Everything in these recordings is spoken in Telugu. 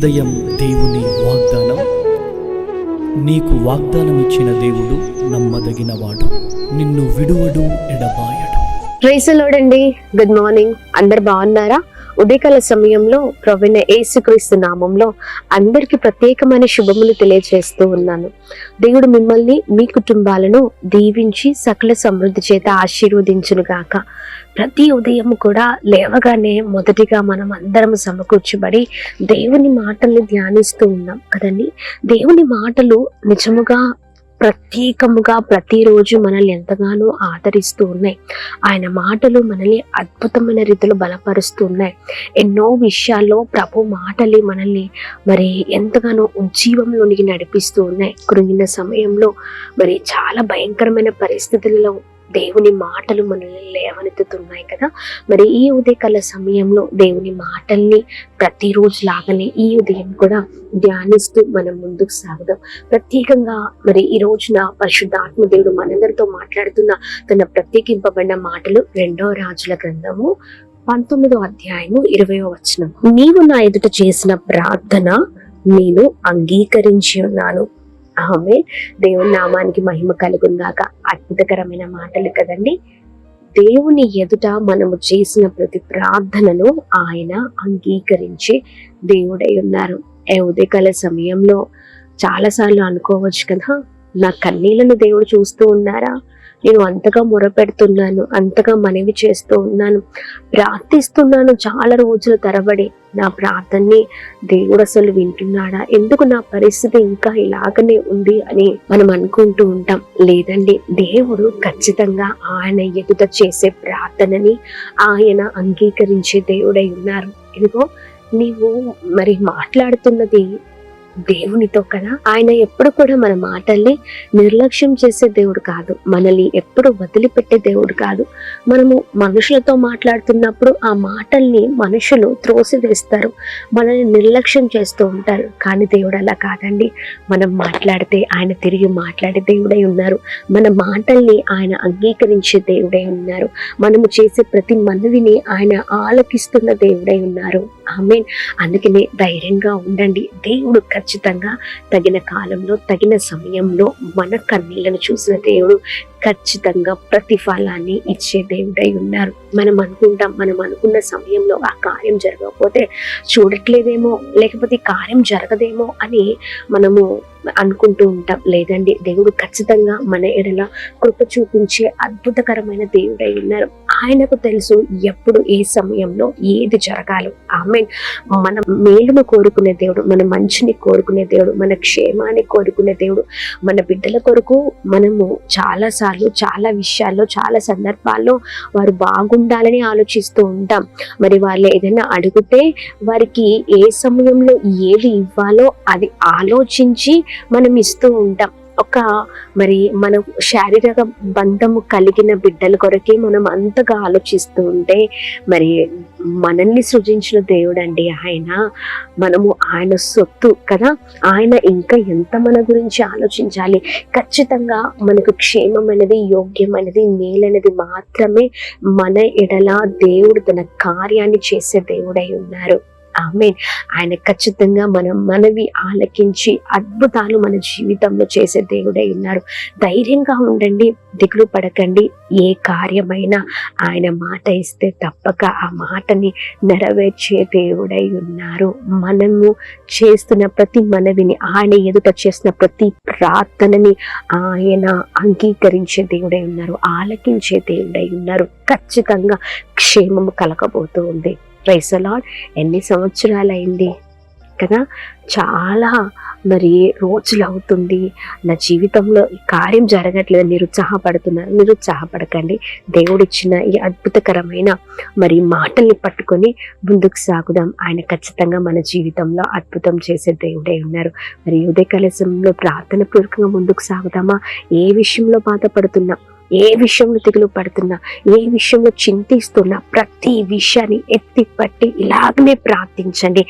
ఉదయం దేవుని వాగ్దానం. నీకు వాగ్దానం ఇచ్చిన దేవుడు నమ్మదగినవాడు, నిన్ను విడువడు, ఎడబాయడు. ప్రైజ్ ది లార్డ్ అండి. Good morning. అందరు బాగున్నారా? ఉదయకాల సమయంలో ప్రభువైన యేసుక్రీస్తు నామంలో అందరికి ప్రత్యేకమైన శుభములు తెలియజేస్తూ ఉన్నాను. దేవుడు మిమ్మల్ని, మీ కుటుంబాలను దీవించి సకల సమృద్ధి చేత ఆశీర్వదించును గాక. ప్రతి ఉదయం కూడా లేవగానే మొదటిగా మనం అందరం సమకూర్చబడి దేవుని మాటల్ని ధ్యానిస్తూ ఉన్నాం కదండి. దేవుని మాటలు నిజముగా ప్రత్యేకముగా ప్రతిరోజు మనల్ని ఎంతగానో ఆదరిస్తూ ఉన్నాయి. ఆయన మాటలు మనల్ని అద్భుతమైన రీతిలో బలపరుస్తూ ఉన్నాయి. ఎన్నో విషయాల్లో ప్రభు మాటలు మనల్ని ఎంతగానో ఉజ్జీవంలోనికి నడిపిస్తూ ఉన్నాయి. కృంగిన సమయంలో చాలా భయంకరమైన పరిస్థితులలో దేవుని మాటలు మనల్ని లేవనెత్తుతున్నాయి కదా. ఈ ఉదయకాల సమయంలో దేవుని మాటల్ని ప్రతిరోజు లాగానే ఈ ఉదయం కూడా ధ్యానిస్తూ మనం ముందుకు సాగుదాం. ప్రత్యేకంగా ఈ రోజున పరిశుద్ధాత్మ దేవుడు మనందరితో మాట్లాడుతున్న తన ప్రత్యేకింపబడిన మాటలు 2వ రాజుల గ్రంథము 19వ అధ్యాయము 20వ వచనం. నీవు నా ఎదుట చేసిన ప్రార్థన నేను అంగీకరించి ఉన్నాను. ఆమె దేవుని నామానికి మహిమ కలుగుందాక. అద్భుతకరమైన మాటలు కదండి. దేవుని ఎదుట మనము చేసిన ప్రతి ప్రార్థనను ఆయన అంగీకరించే దేవుడై ఉన్నారు. ఉదయకాల సమయంలో చాలాసార్లు అనుకోవచ్చు కదా, నా కన్నీళ్లను దేవుడు చూస్తూ ఉన్నారా? నేను అంతగా మొరపెడుతున్నాను, అంతగా మనవి చేస్తూ ఉన్నాను, ప్రార్థిస్తున్నాను చాలా రోజుల తరబడి. నా ప్రార్థనని దేవుడు అసలు వింటున్నాడా? ఎందుకు నా పరిస్థితి ఇంకా ఇలాగనే ఉంది అని మనం అనుకుంటూ ఉంటాం. లేదండి, దేవుడు ఖచ్చితంగా ఆయన ఎదుట చేసే ప్రార్థనని ఆయన అంగీకరించే దేవుడై ఉన్నారు. ఇదిగో నీవు మాట్లాడుతున్నది దేవునితో కదా. ఆయన ఎప్పుడు కూడా మన మాటల్ని నిర్లక్ష్యం చేసే దేవుడు కాదు, మనల్ని ఎప్పుడు వదిలిపెట్టే దేవుడు కాదు. మనము మనుషులతో మాట్లాడుతున్నప్పుడు ఆ మాటల్ని మనుషులు త్రోసివేస్తారు, మనల్ని నిర్లక్ష్యం చేస్తూ ఉంటారు. కానీ దేవుడు అలా కాదండి. మనం మాట్లాడితే ఆయన తిరిగి మాట్లాడే దేవుడై ఉన్నారు. మన మాటల్ని ఆయన అంగీకరించే దేవుడై ఉన్నారు. మనము చేసే ప్రతి మనవిని ఆయన ఆలకిస్తున్న దేవుడై ఉన్నారు. ఆమేన్. అందుకనే ధైర్యంగా ఉండండి. దేవుడు ఖచ్చితంగా తగిన కాలంలో, తగిన సమయంలో మన కన్నీళ్లను చూసిన దేవుడు ఖచ్చితంగా ప్రతిఫలాన్ని ఇచ్చే దేవుడై ఉన్నారు. మనం అనుకున్న సమయంలో ఆ కార్యం జరగకపోతే చూడట్లేదేమో, లేకపోతే కార్యం జరగదేమో అని మనము అనుకుంటూ ఉంటాం. లేదండి, దేవుడు ఖచ్చితంగా మన ఎడల కృప చూపించే అద్భుతకరమైన దేవుడై ఉన్నారు. ఆయనకు తెలుసు ఎప్పుడు ఏ సమయంలో ఏది జరగాలో. ఆమేన్. మన మేలును కోరుకునే దేవుడు, మన మంచిని కోరుకునే దేవుడు, మన క్షేమాన్ని కోరుకునే దేవుడు. మన బిడ్డల కొరకు మనము చాలా విషయాల్లో, చాలా సందర్భాల్లో వారు బాగుండాలని ఆలోచిస్తూ ఉంటాం. వాళ్ళు ఏదైనా అడిగితే వారికి ఏ సమయంలో ఏది ఇవ్వాలో అది ఆలోచించి మనం ఇస్తూ ఉంటాం. మన శారీరక బంధము కలిగిన బిడ్డల కొరకే మనం అంతగా ఆలోచిస్తూ ఉంటే మనల్ని సృజించిన దేవుడు అండి ఆయన. మనము ఆయన సొత్తు కదా. ఆయన ఇంకా ఎంత మన గురించి ఆలోచించాలి. ఖచ్చితంగా మనకు క్షేమమైనది, యోగ్యమైనది, మేలైనది మాత్రమే మన ఎడల దేవుడు తన కార్యాన్ని చేసే దేవుడై ఉన్నారు. ఆమేన్. ఆయన ఖచ్చితంగా మనవి ఆలకించి అద్భుతాలు మన జీవితంలో చేసే దేవుడై ఉన్నారు. ధైర్యంగా ఉండండి, దిగులు పడకండి. ఏ కార్యమైనా ఆయన మాట ఇస్తే తప్పక ఆ మాటని నెరవేర్చే దేవుడై ఉన్నారు. మనము చేస్తున్న ప్రతి మనవిని, ఆయన ఎదుట చేసిన ప్రతి ప్రార్థనని ఆయన అంగీకరించే దేవుడై ఉన్నారు, ఆలకించే దేవుడై ఉన్నారు. ఖచ్చితంగా క్షేమము కలగబోతూ ఉంది. Praise the Lord. ఎన్ని సంవత్సరాలైంది కదా, చాలా రోజులు అవుతుంది నా జీవితంలో ఈ కార్యం జరగట్లేదు, నిరుత్సాహపడకండి. దేవుడిచ్చిన ఈ అద్భుతకరమైన మాటల్ని పట్టుకొని ముందుకు సాగుదాం. ఆయన ఖచ్చితంగా మన జీవితంలో అద్భుతం చేసే దేవుడై ఉన్నారు. ఉదయకాల సమయంలో ప్రార్థన పూర్వకంగా ముందుకు సాగుదామా? ఏ విషయంలో బాధపడుతున్నా, ఏ విషయంలో దిగులు పడుతున్నా, ఏ విషయంలో చింతిస్తున్నా ప్రతి విషయాన్ని ఎత్తి పట్టి ఇలాగనే ప్రార్థించండి.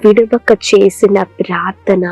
విడవక చేసిన ప్రార్థన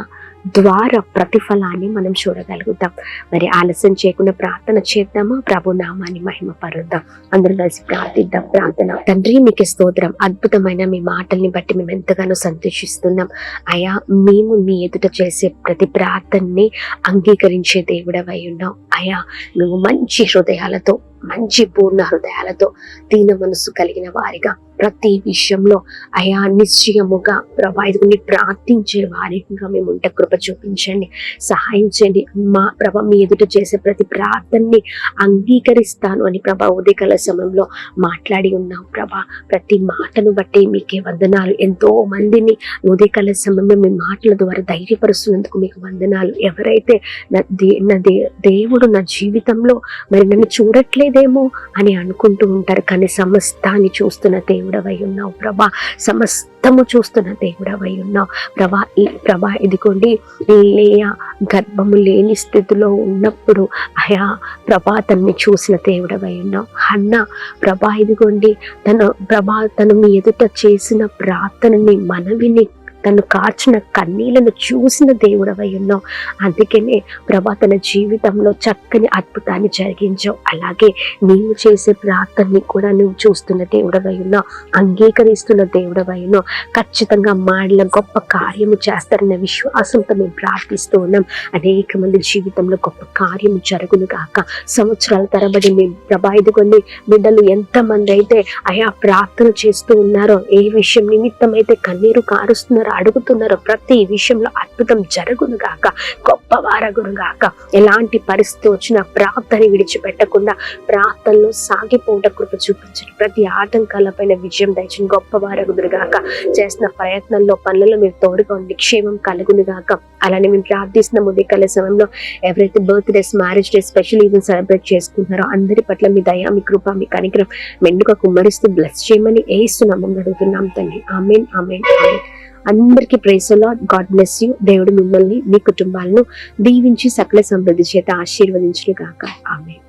ద్వారా ప్రతిఫలాన్ని మనం చూడగలుగుతాం. మరి ఆలస్యం చేయకుండా ప్రార్థన చేద్దామా? ప్రభు నామాన్ని మహిమ పరుద్దాం. అందరం కలిసి ప్రార్థిద్దాం. ప్రార్థన. తండ్రి, మీకు స్తోత్రం. అద్భుతమైన మీ మాటల్ని బట్టి మేము ఎంతగానో సంతోషిస్తున్నాం. అయా, మేము మీ ఎదుట చేసే ప్రతి ప్రార్థనని అంగీకరించే దేవుడవై ఉన్నాం. అయా, మేము మంచి హృదయాలతో, మంచి పూర్ణ హృదయాలతో, దీన మనసు కలిగిన వారిగా ప్రతి విషయంలో అయా నిశ్చయముగా ప్రభా ఇదిగోని ప్రార్థించే వారిగా మేము ఉంటే కృప చూపించండి, సహాయం చేయండి. మా ప్రభ మీ ఎదుట చేసే ప్రతి ప్రార్థనని అంగీకరిస్తాను అని ప్రభా ఉదయకాల సమయంలో మాట్లాడి ఉన్నాం. ప్రభా ప్రతి మాటను బట్టి మీకే వందనాలు. ఎంతో మందిని ఉదయకాల సమయంలో మీ మాటల ద్వారా ధైర్యపరుస్తున్నందుకు మీకు వందనాలు. ఎవరైతే దేవుడు నా జీవితంలో మరి నన్ను చూడట్లేదేమో అని అనుకుంటూ ఉంటారు, కానీ సమస్తాన్ని చూస్తున్న దేవుడవై ఉన్నావు ప్రభా. సమస్తము చూస్తున్న దేవుడవై ఉన్నావు ప్రభా. ఇదిగోండి, లేయా గర్భము లేని స్థితిలో ఉన్నప్పుడు అయా ప్రభా తనని చూసిన దేవుడవై ఉన్నావు. హన్నా ప్రభా ఇదిగోండి, తను మీ ఎదుట చేసిన ప్రార్థనని, మనవిని, తను కార్చిన కన్నీళ్లను చూసిన దేవుడవై ఉన్నావు. అందుకనే ప్రభా తన జీవితంలో చక్కని అద్భుతాన్ని జరిగించావు. అలాగే నీవు చేసే ప్రార్థనని కూడా నువ్వు చూస్తున్న దేవుడవై ఉన్నావు, అంగీకరిస్తున్న దేవుడవై ఉన్నావు. ఖచ్చితంగా మాడిన గొప్ప కార్యము చేస్తారన్న విశ్వాసంతో మేము ప్రార్థిస్తూ ఉన్నాం. అనేక మంది జీవితంలో గొప్ప కార్యము జరుగును గాక. సంవత్సరాల తరబడి మేము ప్రభా ఇదిగోండి బిడ్డలు ఎంతమంది అయితే అయా ప్రార్థన చేస్తూ ఉన్నారో, ఏ విషయం నిమిత్తం అయితే కన్నీరు కారుస్తున్నారో, అడుగుతున్నారో, ప్రతి విషయంలో అద్భుతం జరుగును గాక, గొప్ప వారగును గాక. ఎలాంటి పరిస్థితి వచ్చినా ప్రార్థన విడిచిపెట్టకుండా ప్రార్థనలో సాగిపోవట కృప చూపించండి. ప్రతి ఆటంకాలపైన విజయం దయచండి, గొప్ప వారగును గాక. చేసిన ప్రయత్నంలో, పనులలో మీరు తోడుగా ఉండి క్షేమం కలుగును గాక. అలానే మేము ప్రార్థిస్తున్న ఉదయకాల సమయంలో ఎవరైతే birthdays, marriage day, special event celebrate చేసుకుంటున్నారో అందరి పట్ల మీ దయ, మీ కృప, మీ కనికరం మెండుగా కుమ్మరిస్తూ బ్లెస్ చేయమని యేసు నామములో అడుగుతున్నాం తండ్రి. ఆమేన్, ఆమేన్, ఆమేన్. అందరికీ praise the Lord. God bless you. దేవుడు మిమ్మల్ని, మీ కుటుంబాలను దీవించి సకల సమృద్ధి చేత ఆశీర్వదించును గాక. ఆమేన్.